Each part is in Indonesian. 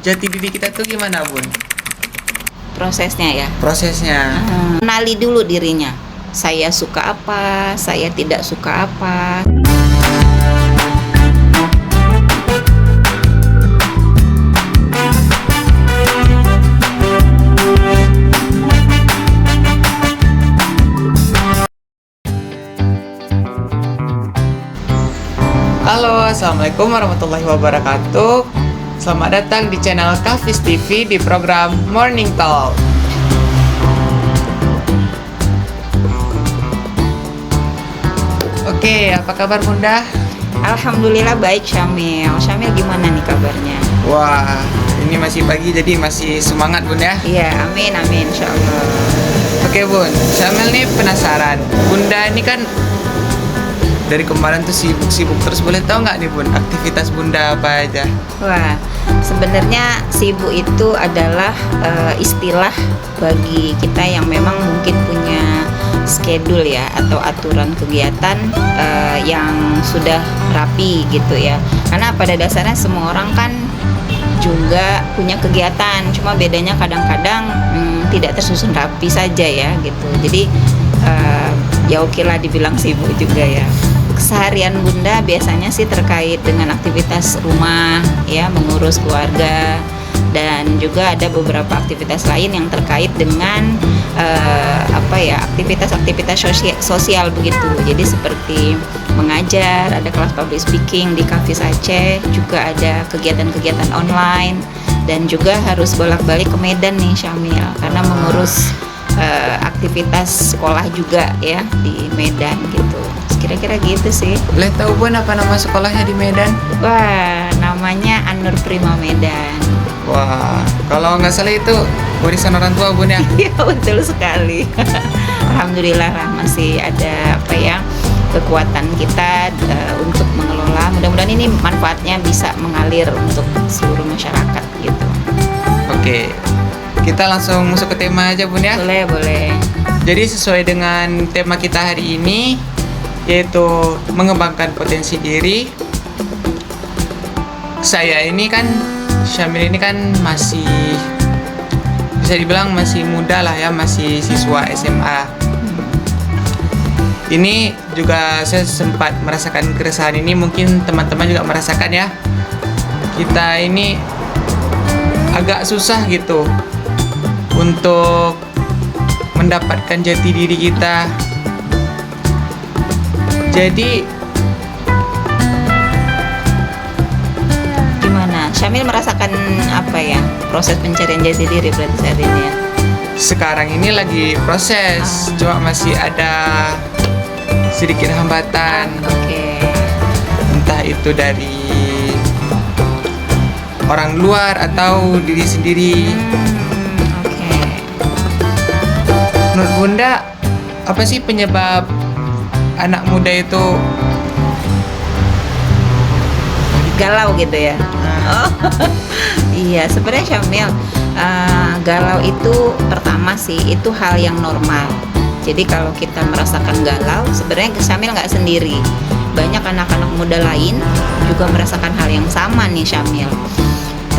jati diri kita tuh gimana, Bun? Prosesnya ya. Prosesnya. Kenali dulu dirinya. Saya suka apa, saya tidak suka apa. Halo, assalamualaikum warahmatullahi wabarakatuh. Selamat datang di channel Kafis TV di program Morning Talk. Oke, apa kabar Bunda? Alhamdulillah baik, Syamil. Syamil gimana nih kabarnya? Wah, ini masih pagi jadi masih semangat Bunda. Iya, amin insyaallah. Oke Bun, Syamil nih penasaran. Bunda ini kan dari kemarin tuh sibuk terus, boleh tahu nggak nih Bun, aktivitas Bunda apa aja? Wah, sebenarnya sibuk itu adalah istilah bagi kita yang memang mungkin punya schedule ya, atau aturan kegiatan yang sudah rapi gitu ya. Karena pada dasarnya semua orang kan juga punya kegiatan, cuma bedanya kadang-kadang tidak tersusun rapi saja ya gitu. Jadi ya oke lah dibilang sibuk juga ya. Keseharian Bunda biasanya sih terkait dengan aktivitas rumah ya, mengurus keluarga, dan juga ada beberapa aktivitas lain yang terkait dengan aktivitas sosial begitu. Jadi seperti mengajar, ada kelas public speaking di Kafis Aceh, juga ada kegiatan-kegiatan online, dan juga harus bolak-balik ke Medan nih Syamil, karena mengurus aktivitas sekolah juga ya di Medan gitu. Kira-kira gitu sih. Boleh tahu Bun apa nama sekolahnya di Medan? Wah, namanya An-Nur Prima Medan. Wah, kalau nggak salah itu warisan orang tua Bun ya? Iya, betul sekali. Alhamdulillah lah masih ada kekuatan kita untuk mengelola. Mudah-mudahan ini manfaatnya bisa mengalir untuk seluruh masyarakat gitu. Oke, kita langsung masuk ke tema aja Bun ya? Boleh. Jadi sesuai dengan tema kita hari ini, yaitu mengembangkan potensi diri. Syamil ini kan masih bisa dibilang masih muda lah ya, masih siswa SMA. Ini juga saya sempat merasakan keresahan ini, mungkin teman-teman juga merasakan ya. Kita ini agak susah gitu untuk mendapatkan jati diri kita. Jadi gimana? Syamil merasakan proses pencarian jati diri berarti saat ini ya? sekarang ini lagi proses, cuma masih ada sedikit hambatan. Oke. Entah itu dari orang luar atau diri sendiri. Oke. Menurut Bunda, apa sih penyebab anak muda itu Galau gitu ya? Iya, sebenarnya Syamil, galau itu pertama sih itu hal yang normal. Jadi kalau kita merasakan galau, sebenarnya Syamil nggak sendiri. Banyak anak-anak muda lain juga merasakan hal yang sama nih Syamil.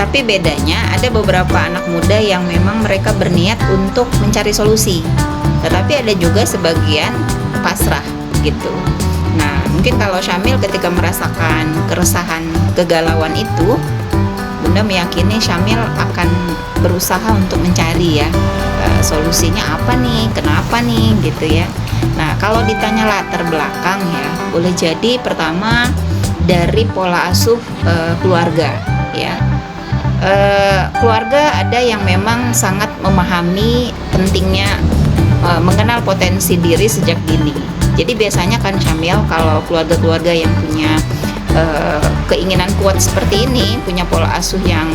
Tapi bedanya ada beberapa anak muda yang memang mereka berniat untuk mencari solusi, tetapi ada juga sebagian pasrah gitu. Nah, mungkin kalau Syamil ketika merasakan keresahan, kegalauan itu, Bunda meyakini Syamil akan berusaha untuk mencari ya solusinya apa nih, kenapa nih gitu ya. Nah, kalau ditanya latar belakang ya, boleh jadi pertama dari pola asuh keluarga ya. Keluarga ada yang memang sangat memahami pentingnya mengenal potensi diri sejak dini. Jadi biasanya kan Syamil, kalau keluarga-keluarga yang punya keinginan kuat seperti ini, punya pola asuh yang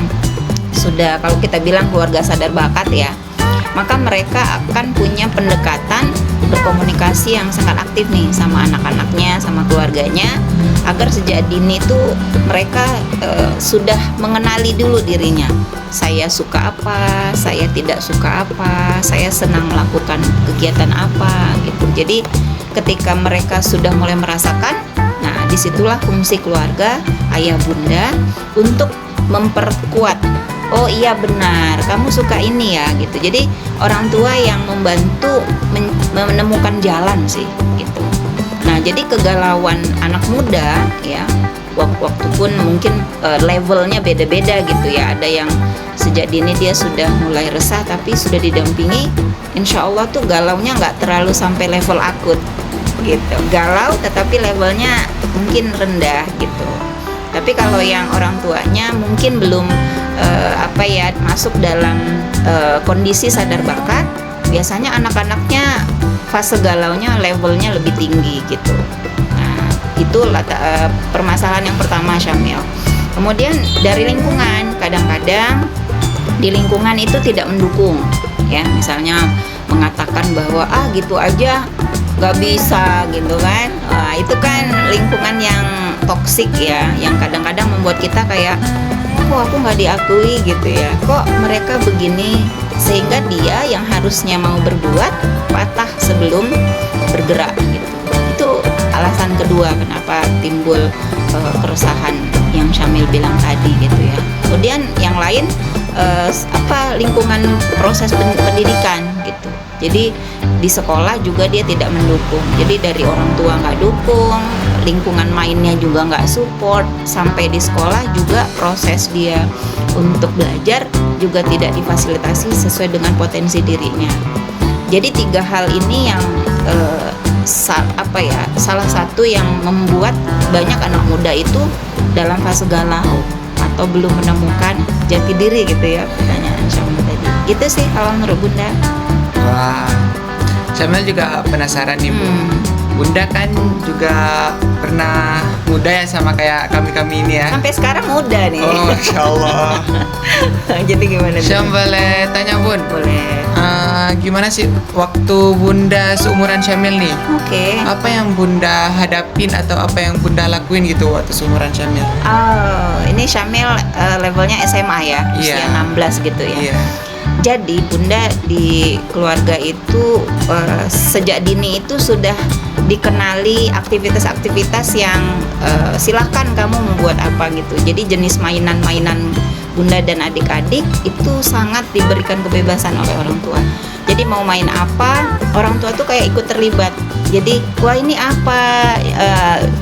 sudah, kalau kita bilang keluarga sadar bakat ya, maka mereka akan punya pendekatan berkomunikasi yang sangat aktif nih sama anak-anaknya, sama keluarganya, agar sejak dini tuh mereka sudah mengenali dulu dirinya. Saya suka apa, saya tidak suka apa, saya senang melakukan kegiatan apa gitu. Jadi ketika mereka sudah mulai merasakan, nah disitulah fungsi keluarga, ayah bunda untuk memperkuat oh iya benar, kamu suka ini ya gitu. Jadi orang tua yang membantu menemukan jalan sih gitu. Nah, jadi kegalauan anak muda ya, waktu pun mungkin levelnya beda-beda gitu ya. Ada yang sejak dini dia sudah mulai resah, tapi sudah didampingi, insya Allah tuh galaunya nggak terlalu sampai level akut gitu. Galau tetapi levelnya mungkin rendah gitu. Tapi kalau yang orang tuanya mungkin belum masuk dalam kondisi sadar bakat, biasanya anak-anaknya fase galaunya levelnya lebih tinggi gitu. Nah, itu permasalahan yang pertama, Syamil. Kemudian dari lingkungan, kadang-kadang di lingkungan itu tidak mendukung ya, misalnya mengatakan bahwa gitu aja gak bisa gitu kan. Itu kan lingkungan yang toksik ya, yang kadang-kadang membuat kita kayak kok aku nggak diakui gitu ya, kok mereka begini, sehingga dia yang harusnya mau berbuat patah sebelum bergerak gitu. Itu alasan kedua kenapa timbul keresahan yang Syamil bilang tadi gitu ya. Kemudian yang lain lingkungan proses pendidikan gitu. Jadi di sekolah juga dia tidak mendukung. Jadi dari orang tua nggak dukung, lingkungan mainnya juga nggak support, sampai di sekolah juga proses dia untuk belajar juga tidak difasilitasi sesuai dengan potensi dirinya. Jadi 3 hal ini yang salah satu yang membuat banyak anak muda itu dalam fase galau atau belum menemukan jati diri gitu ya, pertanyaan Syamil tadi. Gitu sih kalau menurut Bunda. Wah, Syamil juga penasaran nih Bu. Bunda kan juga pernah muda ya sama kayak kami ini ya. Sampai sekarang muda nih. Oh, Masya Allah. Jadi gimana? Syam boleh tanya Bun? Boleh. Gimana sih waktu Bunda seumuran Syamil nih? Oke. Apa yang Bunda hadapin atau apa yang Bunda lakuin gitu waktu seumuran Syamil? Oh, ini Syamil levelnya SMA ya, usia 16 gitu ya. Iya. Jadi Bunda di keluarga itu sejak dini itu sudah dikenali aktivitas-aktivitas yang silahkan kamu membuat apa gitu. Jadi jenis mainan-mainan Bunda dan adik-adik itu sangat diberikan kebebasan oleh orang tua. Jadi mau main apa, orang tua tuh kayak ikut terlibat. Jadi wah ini apa,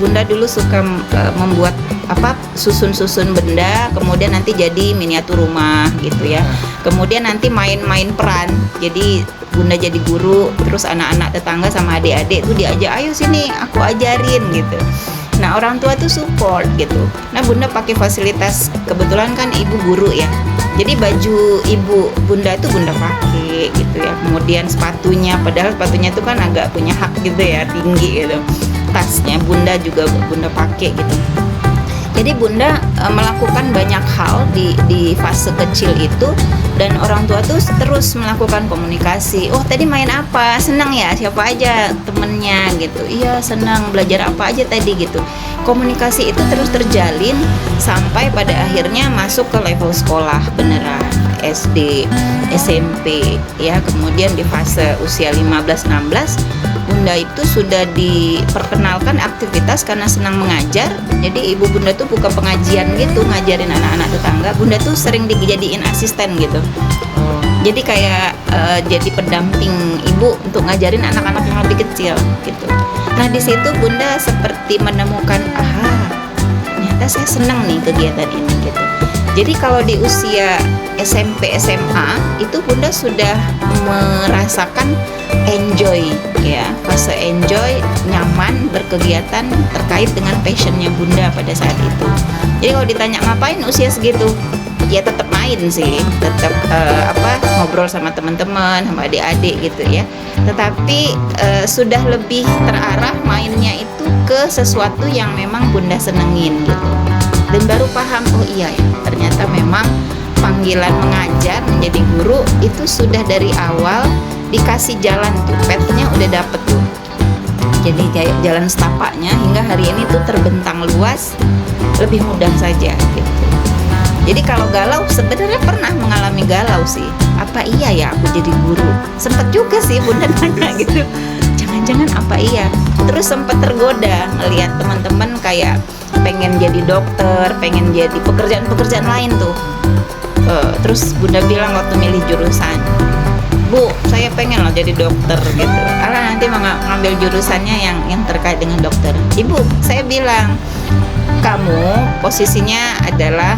Bunda dulu suka membuat susun-susun benda, kemudian nanti jadi miniatur rumah gitu ya. Kemudian nanti main-main peran. Jadi Bunda jadi guru, terus anak-anak tetangga sama adik-adik tuh diajak, ayo sini aku ajarin gitu. Nah orang tua tuh support gitu. Nah Bunda pakai fasilitas, kebetulan kan ibu guru ya. Jadi baju ibu Bunda itu Bunda pakai gitu ya. Kemudian sepatunya, padahal sepatunya itu kan agak punya hak gitu ya, tinggi gitu. Tasnya Bunda juga Bunda pakai gitu. Jadi Bunda melakukan banyak hal di fase kecil itu, dan orang tua tuh terus melakukan komunikasi. Oh tadi main apa? Senang ya? Siapa aja temennya gitu? Iya senang. Belajar apa aja tadi gitu? Komunikasi itu terus terjalin sampai pada akhirnya masuk ke level sekolah beneran, SD, SMP ya. Kemudian di fase usia 15-16 Bunda itu sudah diperkenalkan aktivitas karena senang mengajar. Jadi ibu Bunda tuh buka pengajian gitu, ngajarin anak-anak tetangga. Bunda tuh sering dijadiin asisten gitu. Jadi kayak jadi pendamping ibu untuk ngajarin anak-anak yang lebih kecil gitu. Nah di situ Bunda seperti menemukan, ternyata saya senang nih kegiatan ini gitu. Jadi kalau di usia SMP SMA itu Bunda sudah merasakan enjoy ya, fase enjoy, nyaman berkegiatan terkait dengan passionnya Bunda pada saat itu. Jadi kalau ditanya ngapain usia segitu, ya tetap main sih, tetap ngobrol sama teman-teman, sama adik-adik gitu ya. Tetapi sudah lebih terarah mainnya itu ke sesuatu yang memang Bunda senengin gitu. Dan baru paham, oh iya ya, ternyata memang panggilan mengajar menjadi guru itu sudah dari awal dikasih jalan tuh, path-nya udah dapet tuh. Jadi jalan setapaknya hingga hari ini tuh terbentang luas, lebih mudah saja gitu. Jadi kalau galau, sebenarnya pernah mengalami galau sih. Apa iya ya aku jadi guru? Sempet juga sih Bunda nanya gitu. Jangan-jangan apa iya? Terus sempet tergoda ngelihat teman-teman kayak pengen jadi dokter, pengen jadi pekerjaan-pekerjaan lain tuh. Terus Bunda bilang waktu milih jurusan, Bu, saya pengen loh jadi dokter gitu. Alah, nanti mau ngambil jurusannya yang terkait dengan dokter. Ibu, saya bilang, kamu posisinya adalah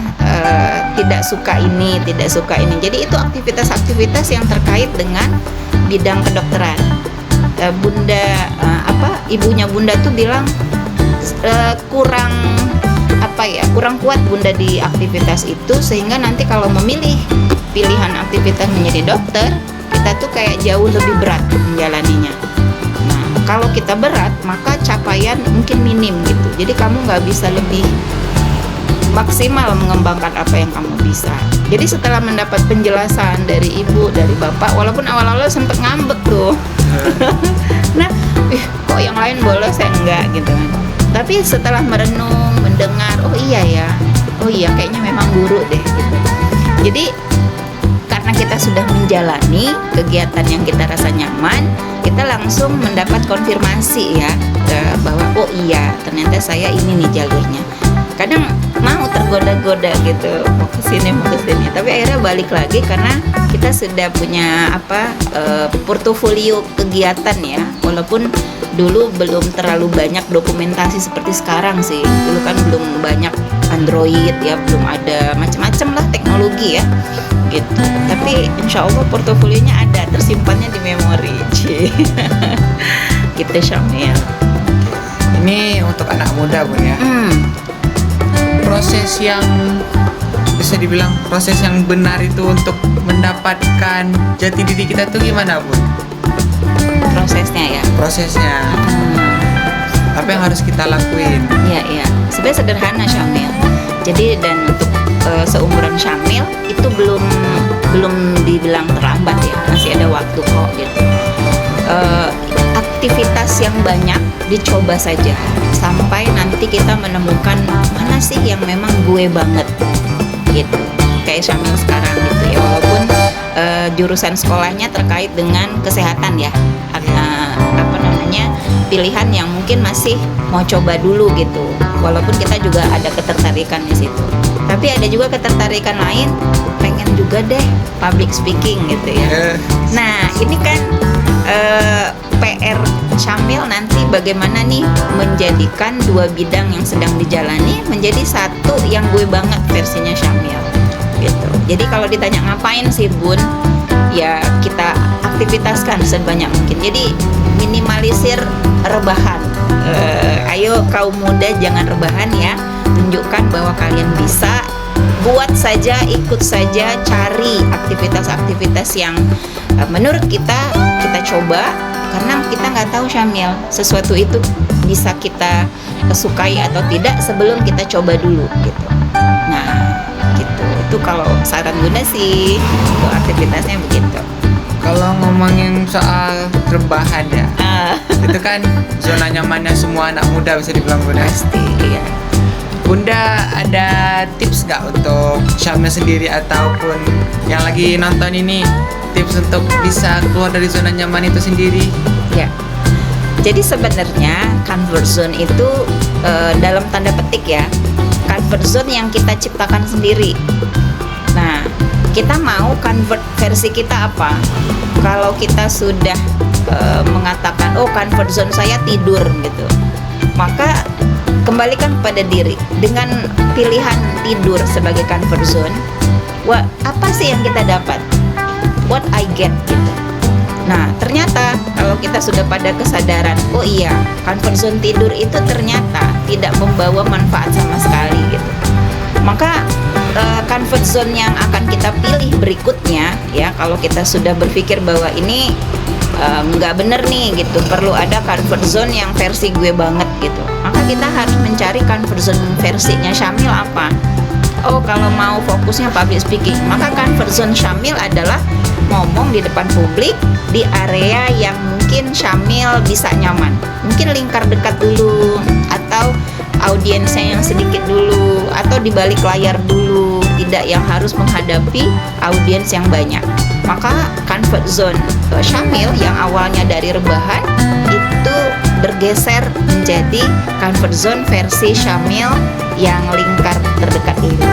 tidak suka ini, tidak suka ini. Jadi itu aktivitas-aktivitas yang terkait dengan bidang kedokteran. Ibunya Bunda tuh bilang kurang kuat Bunda di aktivitas itu, sehingga nanti kalau memilih pilihan aktivitas menjadi dokter, kita tuh kayak jauh lebih berat menjalaninya. Nah, kalau kita berat, maka capaian mungkin minim gitu. Jadi kamu nggak bisa lebih maksimal mengembangkan apa yang kamu bisa. Jadi setelah mendapat penjelasan dari ibu, dari bapak, walaupun awal-awal sempat ngambek tuh. Nah, kok yang lain boleh saya enggak gitu kan. Tapi setelah merenung, mendengar, oh iya kayaknya memang guru deh gitu. Jadi karena kita sudah menjalani kegiatan yang kita rasa nyaman, kita langsung mendapat konfirmasi ya, bahwa oh iya ternyata saya ini nih jalurnya. Kadang mau tergoda-goda gitu, mau kesini, tapi akhirnya balik lagi karena kita sudah punya portofolio kegiatan ya. Walaupun dulu belum terlalu banyak dokumentasi seperti sekarang sih. Dulu kan belum banyak Android ya, belum ada macam-macam lah teknologi ya gitu. Tapi insya Allah portofolionya ada, tersimpannya di memori. Gitu Syamil. Ini untuk anak muda Bun ya. Proses yang bisa dibilang proses yang benar itu untuk mendapatkan jati diri kita tuh gimana Bun? Prosesnya ya. Apa yang harus kita lakuin? Iya. Sebenarnya sederhana Syamil. Jadi dan untuk seumuran Syamil itu belum dibilang terlambat ya, masih ada waktu kok gitu. Aktivitas yang banyak dicoba saja sampai nanti kita menemukan mana sih yang memang gue banget gitu. Kayak Syamil sekarang gitu ya, walaupun jurusan sekolahnya terkait dengan kesehatan ya, pilihan yang mungkin masih mau coba dulu gitu. Walaupun kita juga ada ketertarikan di situ, tapi ada juga ketertarikan lain, pengen juga deh public speaking gitu ya. Nah ini kan PR Syamil nanti bagaimana nih menjadikan dua bidang yang sedang dijalani menjadi satu yang gue banget versinya Syamil gitu. Jadi kalau ditanya ngapain sih Bun, ya kita aktivitaskan sebanyak mungkin. Jadi minimalisir rebahan. Ayo kaum muda jangan rebahan ya. Tunjukkan bahwa kalian bisa. Buat saja, ikut saja, cari aktivitas-aktivitas yang menurut kita coba, karena kita nggak tahu Syamil sesuatu itu bisa kita sukai atau tidak sebelum kita coba dulu gitu. Nah gitu, itu kalau saran Bunda sih itu aktivitasnya begitu. Kalau ngomongin soal rebahan ya, itu kan zona nyamannya semua anak muda bisa dibilang Bunda. Pasti iya. Bunda ada tips nggak untuk Syamil sendiri ataupun yang lagi nonton ini, tips untuk bisa keluar dari zona nyaman itu sendiri? Ya. Jadi sebenarnya comfort zone itu dalam tanda petik ya, comfort zone yang kita ciptakan sendiri. Nah, kita mau convert versi kita apa? Kalau kita sudah mengatakan oh comfort zone saya tidur gitu, maka kembalikan kepada diri dengan pilihan tidur sebagai comfort zone. Wah, apa sih yang kita dapat? What I get gitu. Nah, ternyata kalau kita sudah pada kesadaran, oh iya, comfort zone tidur itu ternyata tidak membawa manfaat sama sekali gitu. Maka comfort zone yang akan kita pilih berikutnya ya, kalau kita sudah berpikir bahwa ini nggak bener nih gitu, perlu ada comfort zone yang versi gue banget gitu, maka kita harus mencari comfort zone versinya Syamil apa. Oh, kalau mau fokusnya public speaking, maka comfort zone Syamil adalah ngomong di depan publik di area yang mungkin Syamil bisa nyaman, mungkin lingkar dekat dulu, atau audiensnya yang sedikit dulu, atau di balik layar dulu, tidak yang harus menghadapi audiens yang banyak. Maka comfort zone Syamil yang awalnya dari rebahan itu bergeser menjadi comfort zone versi Syamil yang lingkar terdekat dulu.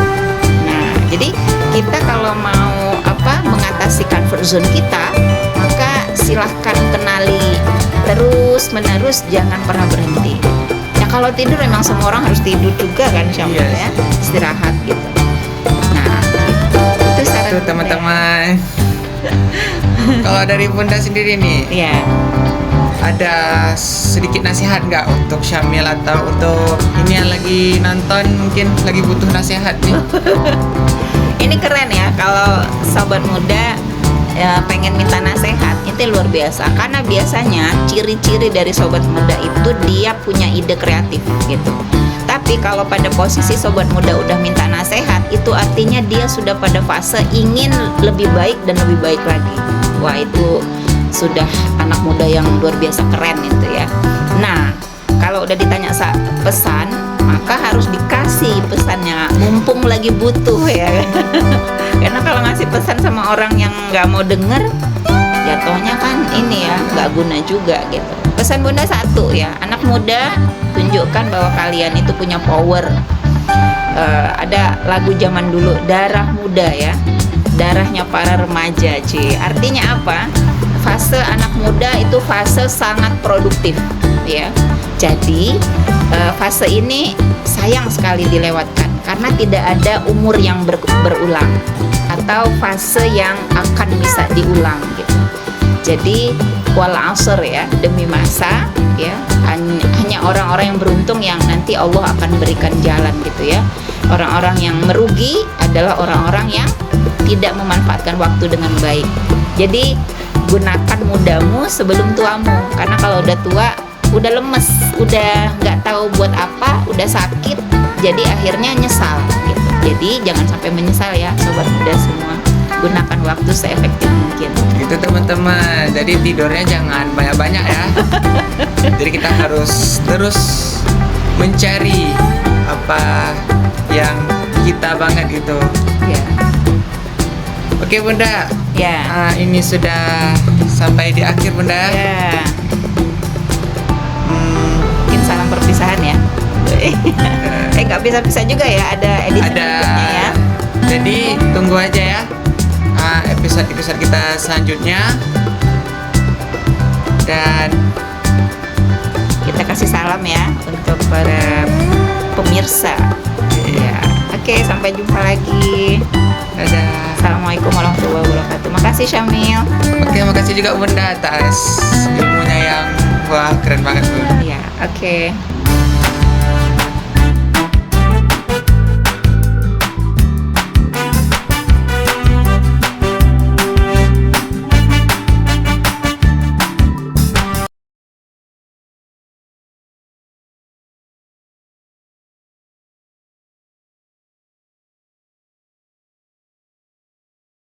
Nah Jadi kita kalau mau mengatasi comfort zone kita, maka silahkan kenali terus menerus, jangan pernah berhenti. Ya kalau tidur memang semua orang harus tidur juga kan, Syamil, Yes. ya, istirahat gitu. Nah, itu saran Tuh Bunda. teman-teman. Kalau dari Bunda sendiri nih, Ya, ada sedikit nasihat nggak untuk Syamil atau untuk ini yang lagi nonton mungkin lagi butuh nasihat nih? ini keren ya kalau sobat muda pengen minta nasihat, itu luar biasa. Karena biasanya ciri-ciri dari sobat muda itu dia punya ide kreatif gitu. Tapi kalau pada posisi sobat muda udah minta nasihat, itu artinya dia sudah pada fase ingin lebih baik dan lebih baik lagi. Wah, itu sudah anak muda yang luar biasa keren itu ya. Nah, kalau udah ditanya pesan, maka harus dikasih pesannya, mumpung lagi butuh ya. Karena kalau ngasih pesan sama orang yang nggak mau denger, jatuhnya kan ini ya, nggak guna juga gitu. Pesan Bunda satu ya, anak muda, tunjukkan bahwa kalian itu punya power. Ada lagu zaman dulu, darah muda ya, darahnya para remaja, artinya apa? Fase anak muda itu fase sangat produktif ya. Jadi fase ini sayang sekali dilewatkan karena tidak ada umur yang berulang atau fase yang akan bisa diulang gitu. Jadi wal asr ya, demi masa ya, hanya orang-orang yang beruntung yang nanti Allah akan berikan jalan gitu ya. Orang-orang yang merugi adalah orang-orang yang tidak memanfaatkan waktu dengan baik. Jadi gunakan mudamu sebelum tuamu, karena kalau udah tua udah lemes, udah nggak tahu buat apa, udah sakit, jadi akhirnya nyesal gitu. Jadi jangan sampai menyesal ya sobat muda semua, gunakan waktu seefektif mungkin. Gitu teman-teman, jadi tidurnya jangan banyak-banyak ya. Jadi kita harus terus mencari apa yang kita banget gitu. Ya, Oke Bunda, ya, ini sudah sampai di akhir Bunda. ya. Mungkin salam perpisahan ya. Nggak bisa-bisa juga ya, ada edisi Ada. berikutnya ya. Jadi tunggu aja ya episode-episode kita selanjutnya. Dan Kita kasih salam ya untuk para pemirsa. Ya, oke, sampai jumpa lagi. dadah. Assalamualaikum warahmatullahi wabarakatuh. Makasih Syamil. Oke, makasih juga Bunda atas ilmunya yang wah keren banget Bunda. Ya, oke.